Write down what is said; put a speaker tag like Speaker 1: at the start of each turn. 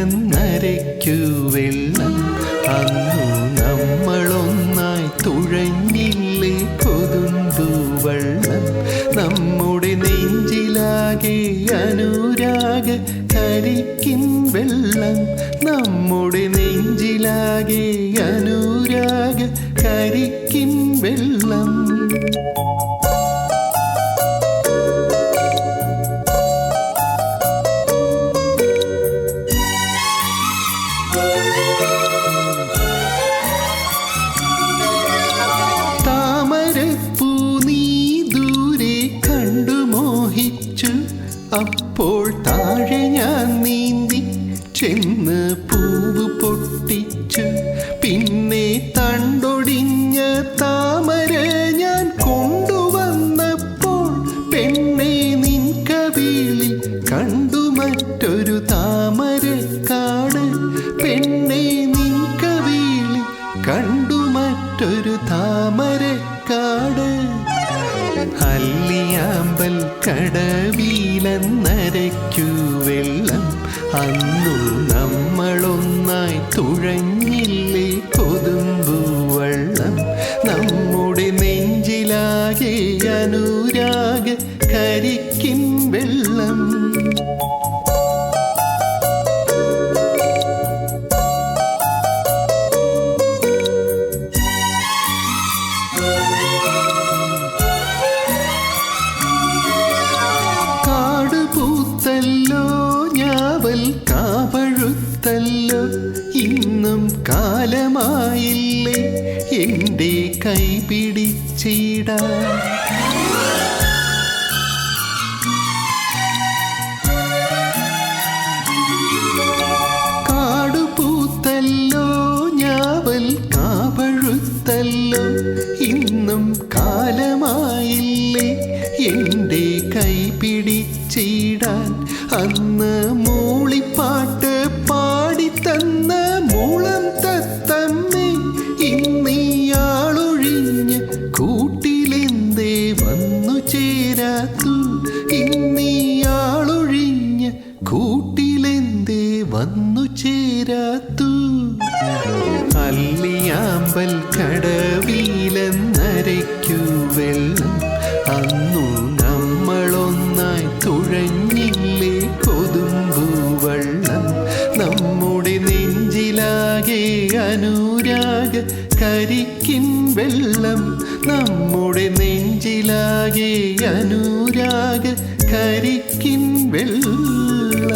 Speaker 1: കടവിലെന്നരയ്ക്കു വെള്ളം അന്നു നമ്മളൊന്നായി തുഴഞ്ഞില്ലേ കൊതുമ്പു വെള്ളം നമ്മുടെ നെഞ്ചിലാകെ അനുരാഗ കരിക്കിൻ വെള്ളം നമ്മുടെ നെഞ്ചിലാകെ അനുരാഗ കരിക്കിൻ വെള്ളം അപ്പോൾ താഴെ ഞാൻ നീന്തി ചെന്ന് പൂവ് പൊട്ടിച്ചു പിന്നെ തണ്ടൊടിഞ്ഞ താമര ഞാൻ കൊണ്ടുവന്നപ്പോൾ പെണ്ണെ നിൻ കവിളിൽ കണ്ടു മറ്റൊരു താമരക്കാട് പെണ്ണെ നിൻ കവിളിൽ കണ്ടു മറ്റൊരു താമരക്കാട് അല്ലിയാമ്പൽ കടവിലെന്നരയ്ക്കു വെള്ളം അന്നു നമ്മളൊന്നായി തുഴഞ്ഞില്ലേ കൊതുമ്പു വെള്ളം നമ്മുടെ നെഞ്ചിലാകെ അനുരാഗ കരിക്കിൻ വെള്ളം കാപഴുത്തല്ലോ ഇന്നും കാലമായില്ലേ എൻ്റെ കൈ പിടിച്ചിടാൻ കാടുപൂത്തല്ലോ ഞാവൽ കാപഴുത്തല്ലോ ഇന്നും കാലമായില്ലേ എൻ്റെ കൈ പിടിച്ചിടാൻ അന്ന് മൂളിപ്പാട്ട് പാടിത്തന്ന മൂളം തത്തമ്മേ ഇന്നീയാളൊഴിഞ്ഞ് കൂട്ടിലെന്തേ വന്നു ചേരാത്തു ഇന്നീയാളൊഴിഞ്ഞ് കൂട്ടിലെന്തേ വന്നു ചേരാത്തു അല്ലിയാമ്പൽ കടവിലെന്നരയ്ക്കു വെള്ളം അന്നു നമ്മളൊന്നായി തുഴഞ്ഞില്ലേ കൊതുമ്പു വെള്ളം നമ്മുടെ നെഞ്ചിലാകെ അനുരാഗ കരിക്കിൻ വെള്ളം നമ്മുടെ നെഞ്ചിലാകെ അനുരാഗ കരിക്കിൻ വെള്ളം